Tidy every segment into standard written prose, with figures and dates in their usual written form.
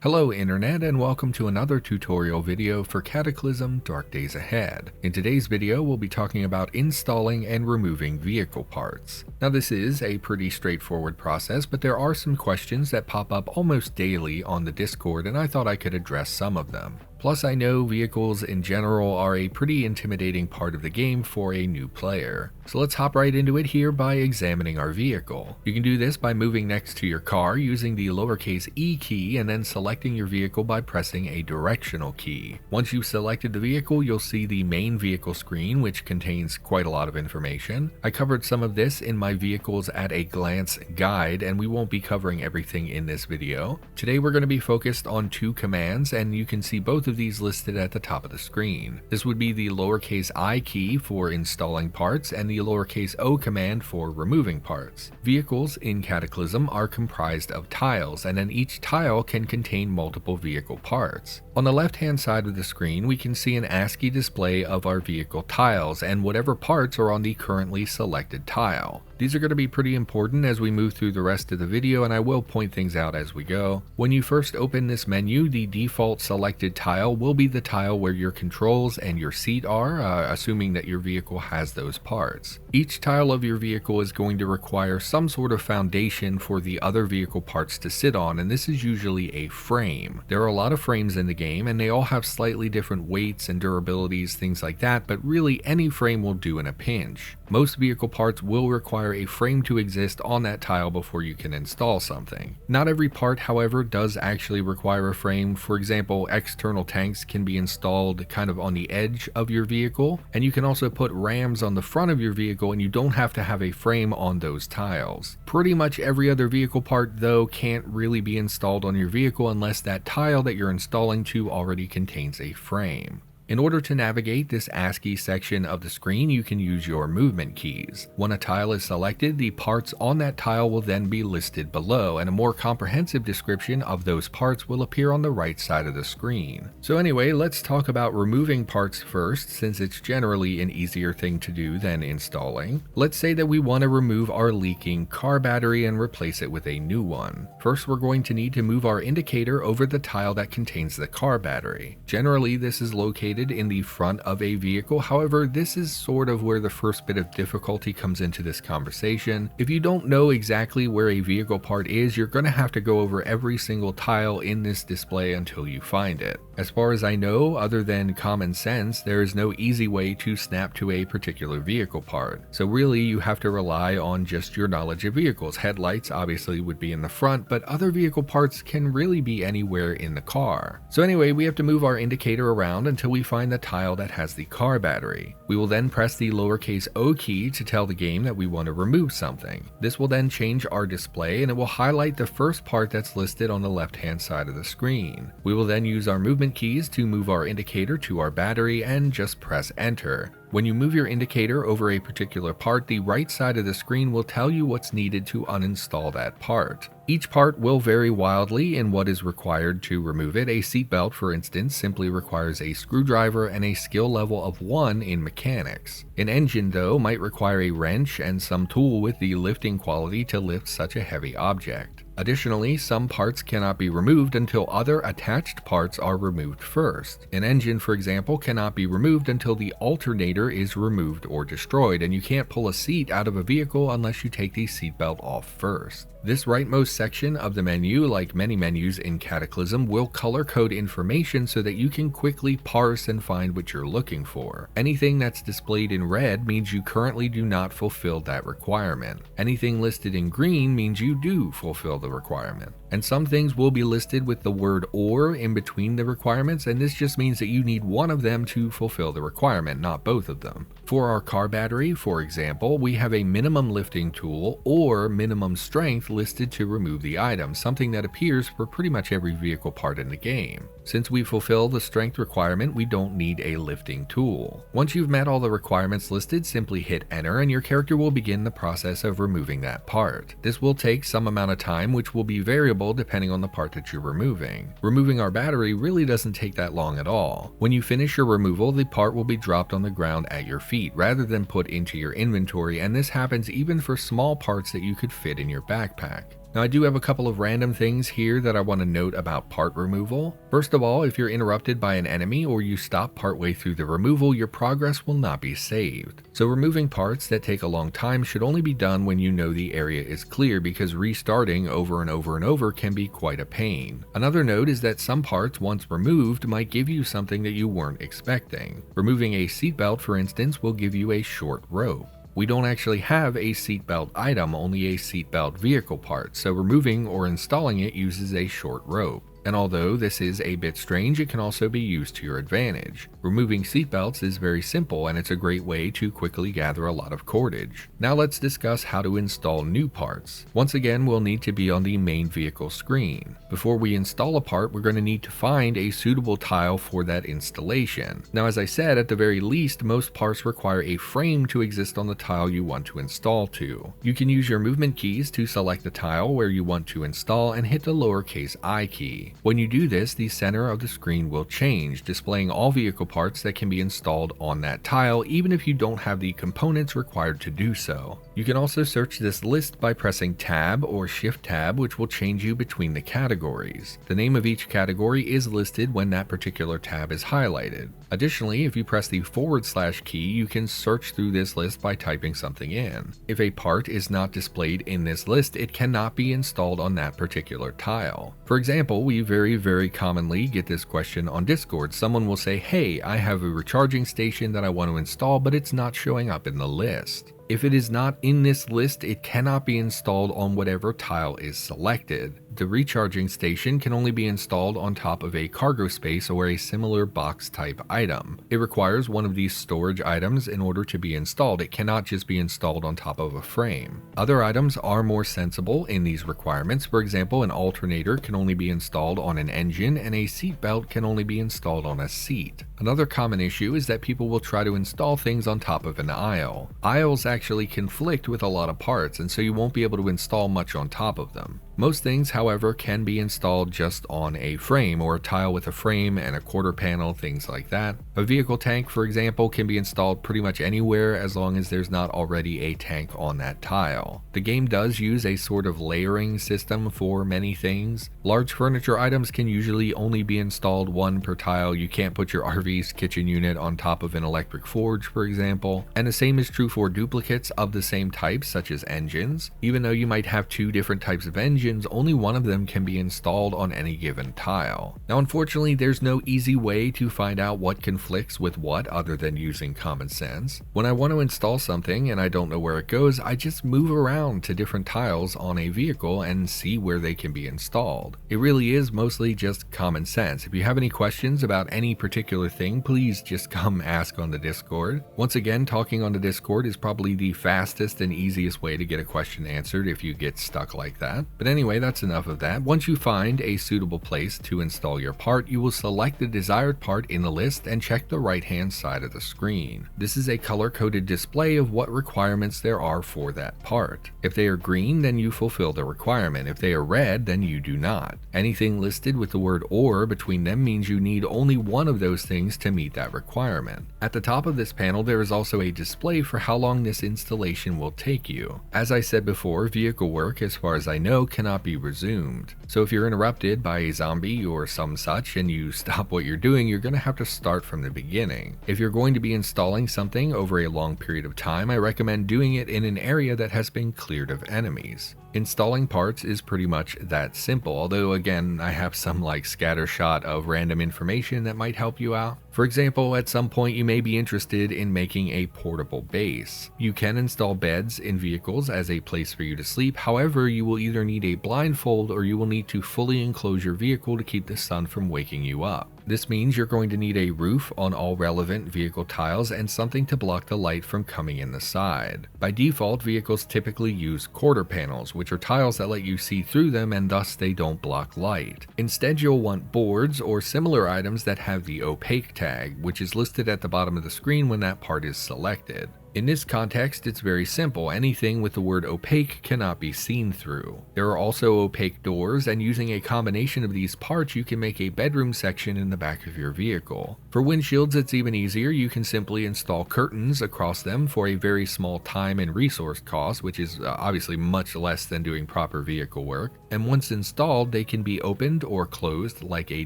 Hello Internet, and welcome to another tutorial video for Cataclysm Dark Days Ahead. In today's video we'll be talking about installing and removing vehicle parts. Now this is a pretty straightforward process, but there are some questions that pop up almost daily on the Discord, and I thought I could address some of them. Plus, I know vehicles in general are a pretty intimidating part of the game for a new player. So let's hop right into it here by examining our vehicle. You can do this by moving next to your car using the lowercase e key and then selecting your vehicle by pressing a directional key. Once you've selected the vehicle, you'll see the main vehicle screen, which contains quite a lot of information. I covered some of this in my Vehicles at a Glance guide, and we won't be covering everything in this video. Today we're going to be focused on two commands, and you can see both of these listed at the top of the screen. This would be the lowercase I key for installing parts and the lowercase o command for removing parts. Vehicles in Cataclysm are comprised of tiles, and then each tile can contain multiple vehicle parts. On the left hand side of the screen we can see an ASCII display of our vehicle tiles and whatever parts are on the currently selected tile. These are going to be pretty important as we move through the rest of the video, and I will point things out as we go. When you first open this menu, the default selected tile will be the tile where your controls and your seat are, assuming that your vehicle has those parts. Each tile of your vehicle is going to require some sort of foundation for the other vehicle parts to sit on, and this is usually a frame. There are a lot of frames in the game, and they all have slightly different weights and durabilities, things like that, but really any frame will do in a pinch. Most vehicle parts will require a frame to exist on that tile before you can install something. Not every part, however, does actually require a frame. For example, external tanks can be installed kind of on the edge of your vehicle, and you can also put rams on the front of your vehicle, and you don't have to have a frame on those tiles. Pretty much every other vehicle part, though, can't really be installed on your vehicle unless that tile that you're installing to already contains a frame. In order to navigate this ASCII section of the screen, you can use your movement keys. When a tile is selected, the parts on that tile will then be listed below, and a more comprehensive description of those parts will appear on the right side of the screen. So anyway, let's talk about removing parts first, since it's generally an easier thing to do than installing. Let's say that we want to remove our leaking car battery and replace it with a new one. First, we're going to need to move our indicator over the tile that contains the car battery. Generally, this is located in the front of a vehicle. However, this is sort of where the first bit of difficulty comes into this conversation. If you don't know exactly where a vehicle part is, you're going to have to go over every single tile in this display until you find it. As far as I know, other than common sense, there is no easy way to snap to a particular vehicle part. So really, you have to rely on just your knowledge of vehicles. Headlights obviously would be in the front, but other vehicle parts can really be anywhere in the car. So anyway, we have to move our indicator around until we find the tile that has the car battery. We will then press the lowercase o key to tell the game that we want to remove something. This will then change our display, and it will highlight the first part that's listed on the left hand side of the screen. We will then use our movement keys to move our indicator to our battery and just press enter. When you move your indicator over a particular part, the right side of the screen will tell you what's needed to uninstall that part. Each part will vary wildly in what is required to remove it. A seatbelt, for instance, simply requires a screwdriver and a skill level of 1 in mechanics. An engine, though, might require a wrench and some tool with the lifting quality to lift such a heavy object. Additionally, some parts cannot be removed until other attached parts are removed first. An engine, for example, cannot be removed until the alternator is removed or destroyed, and you can't pull a seat out of a vehicle unless you take the seatbelt off first. This rightmost section of the menu, like many menus in Cataclysm, will color code information so that you can quickly parse and find what you're looking for. Anything that's displayed in red means you currently do not fulfill that requirement. Anything listed in green means you do fulfill the requirement. And some things will be listed with the word "or" in between the requirements, and this just means that you need one of them to fulfill the requirement, not both of them. For our car battery, for example, we have a minimum lifting tool or minimum strength listed to remove the item, something that appears for pretty much every vehicle part in the game. Since we fulfill the strength requirement, we don't need a lifting tool. Once you've met all the requirements listed, simply hit enter and your character will begin the process of removing that part. This will take some amount of time, which will be variable depending on the part that you're removing. Removing our battery really doesn't take that long at all. When you finish your removal, the part will be dropped on the ground at your feet rather than put into your inventory, and this happens even for small parts that you could fit in your backpack. backpack. Now I do have a couple of random things here that I want to note about part removal. First of all, if you're interrupted by an enemy or you stop partway through the removal, your progress will not be saved. So removing parts that take a long time should only be done when you know the area is clear, because restarting over and over and over can be quite a pain. Another note is that some parts, once removed, might give you something that you weren't expecting. Removing a seatbelt, for instance, will give you a short rope. We don't actually have a seatbelt item, only a seatbelt vehicle part, so removing or installing it uses a short rope. And although this is a bit strange, it can also be used to your advantage. Removing seatbelts is very simple, and it's a great way to quickly gather a lot of cordage. Now let's discuss how to install new parts. Once again, we'll need to be on the main vehicle screen. Before we install a part, we're going to need to find a suitable tile for that installation. Now, as I said, at the very least, most parts require a frame to exist on the tile you want to install to. You can use your movement keys to select the tile where you want to install and hit the lowercase I key. When you do this, the center of the screen will change, displaying all vehicle parts that can be installed on that tile, even if you don't have the components required to do so. You can also search this list by pressing Tab or Shift Tab, which will change you between the categories. The name of each category is listed when that particular tab is highlighted. Additionally, if you press the / key, you can search through this list by typing something in. If a part is not displayed in this list, it cannot be installed on that particular tile. For example, we very commonly get this question on Discord. Someone will say, "Hey, I have a recharging station that I want to install, but it's not showing up in the list." If it is not in this list, it cannot be installed on whatever tile is selected. The recharging station can only be installed on top of a cargo space or a similar box type item. It requires one of these storage items in order to be installed. It cannot just be installed on top of a frame. Other items are more sensible in these requirements. For example, an alternator can only be installed on an engine, and a seatbelt can only be installed on a seat. Another common issue is that people will try to install things on top of an aisle. Aisles actually conflict with a lot of parts, and so you won't be able to install much on top of them. Most things, however, can be installed just on a frame or a tile with a frame and a quarter panel, things like that. A vehicle tank, for example, can be installed pretty much anywhere as long as there's not already a tank on that tile. The game does use a sort of layering system for many things. Large furniture items can usually only be installed one per tile. You can't put your RV's kitchen unit on top of an electric forge, for example. And the same is true for duplicates of the same type, such as engines. Even though you might have two different types of engines, only one of them can be installed on any given tile. Now, unfortunately, there's no easy way to find out what conflicts with what other than using common sense. When I want to install something and I don't know where it goes, I just move around to different tiles on a vehicle and see where they can be installed. It really is mostly just common sense. If you have any questions about any particular thing, please just come ask on the Discord. Once again, talking on the Discord is probably the fastest and easiest way to get a question answered if you get stuck like that. But anyway, that's enough of that. Once you find a suitable place to install your part, you will select the desired part in the list and check the right-hand side of the screen. This is a color-coded display of what requirements there are for that part. If they are green, then you fulfill the requirement. If they are red, then you do not. Anything listed with the word "or" between them means you need only one of those things to meet that requirement. At the top of this panel, there is also a display for how long this installation will take you. As I said before, vehicle work, as far as I know, cannot be resumed. So if you're interrupted by a zombie or some such and you stop what you're doing, you're going to have to start from the beginning. If you're going to be installing something over a long period of time, I recommend doing it in an area that has been cleared of enemies. Installing parts is pretty much that simple, although again, I have some scattershot of random information that might help you out. For example, at some point you may be interested in making a portable base. You can install beds in vehicles as a place for you to sleep. However, you will either need a blindfold or you will need to fully enclose your vehicle to keep the sun from waking you up. This means you're going to need a roof on all relevant vehicle tiles and something to block the light from coming in the side. By default, vehicles typically use quarter panels, which are tiles that let you see through them and thus they don't block light. Instead, you'll want boards or similar items that have the opaque tag, which is listed at the bottom of the screen when that part is selected. In this context, it's very simple. Anything with the word opaque cannot be seen through. There are also opaque doors, and using a combination of these parts, you can make a bedroom section in the back of your vehicle. For windshields, it's even easier. You can simply install curtains across them for a very small time and resource cost, which is obviously much less than doing proper vehicle work. And once installed, they can be opened or closed like a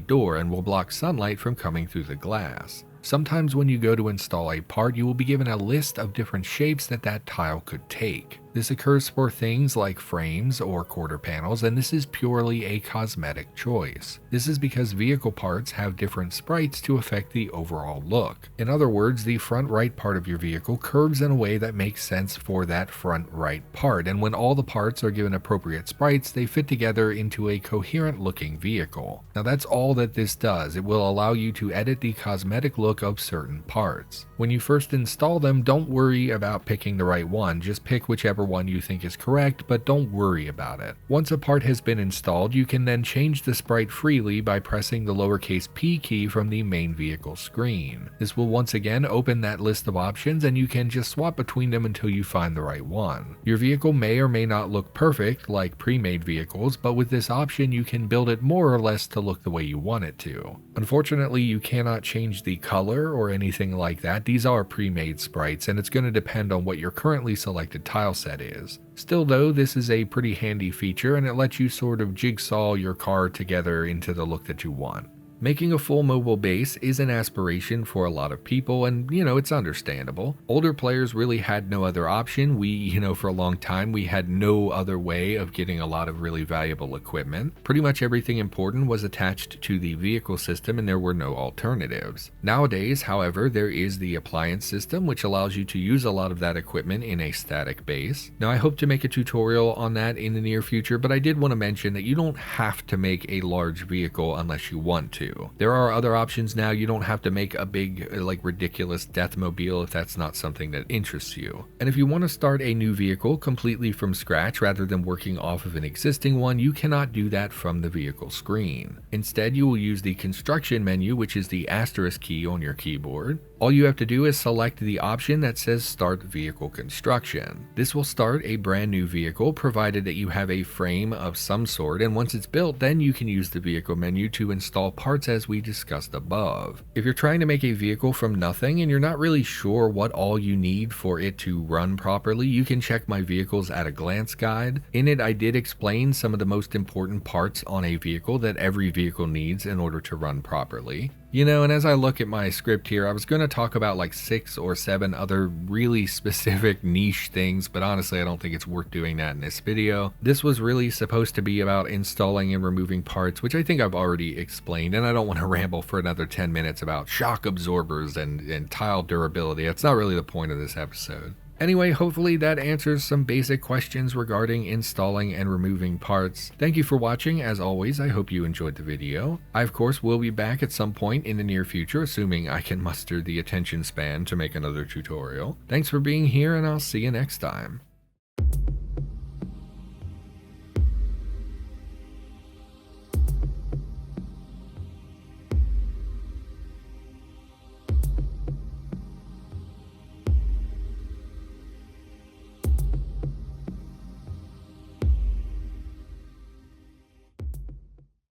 door and will block sunlight from coming through the glass. Sometimes when you go to install a part, you will be given a list of different shapes that tile could take. This occurs for things like frames or quarter panels, and this is purely a cosmetic choice. This is because vehicle parts have different sprites to affect the overall look. In other words, the front right part of your vehicle curves in a way that makes sense for that front right part, and when all the parts are given appropriate sprites, they fit together into a coherent looking vehicle. Now that's all that this does. It will allow you to edit the cosmetic look of certain parts. When you first install them, don't worry about picking the right one, just pick whichever one you think is correct, but don't worry about it. Once a part has been installed, you can then change the sprite freely by pressing the lowercase p key from the main vehicle screen. This will once again open that list of options, and you can just swap between them until you find the right one. Your vehicle may or may not look perfect like pre-made vehicles, but with this option you can build it more or less to look the way you want it to. Unfortunately, you cannot change the color or anything like that. These are pre-made sprites, and it's going to depend on what your currently selected tile set is. Still though, this is a pretty handy feature, and it lets you sort of jigsaw your car together into the look that you want. Making a full mobile base is an aspiration for a lot of people, and it's understandable. Older players really had no other option. We, for a long time, we had no other way of getting a lot of really valuable equipment. Pretty much everything important was attached to the vehicle system, and there were no alternatives. Nowadays, however, there is the appliance system, which allows you to use a lot of that equipment in a static base. Now, I hope to make a tutorial on that in the near future, but I did want to mention that you don't have to make a large vehicle unless you want to. There are other options now. You don't have to make a big, ridiculous deathmobile if that's not something that interests you. And if you want to start a new vehicle completely from scratch rather than working off of an existing one, you cannot do that from the vehicle screen. Instead, you will use the construction menu, which is the asterisk key on your keyboard. All you have to do is select the option that says Start Vehicle Construction. This will start a brand new vehicle provided that you have a frame of some sort, and once it's built, then you can use the vehicle menu to install parts as we discussed above. If you're trying to make a vehicle from nothing and you're not really sure what all you need for it to run properly, you can check my Vehicles at a Glance guide. In it, I did explain some of the most important parts on a vehicle that every vehicle needs in order to run properly. And as I look at my script here, I was going to talk about like 6 or 7 other really specific niche things, but honestly, I don't think it's worth doing that in this video. This was really supposed to be about installing and removing parts, which I think I've already explained, and I don't want to ramble for another 10 minutes about shock absorbers and tile durability. That's not really the point of this episode. Anyway, hopefully that answers some basic questions regarding installing and removing parts. Thank you for watching. As always, I hope you enjoyed the video. I, of course, will be back at some point in the near future, assuming I can muster the attention span to make another tutorial. Thanks for being here, and I'll see you next time.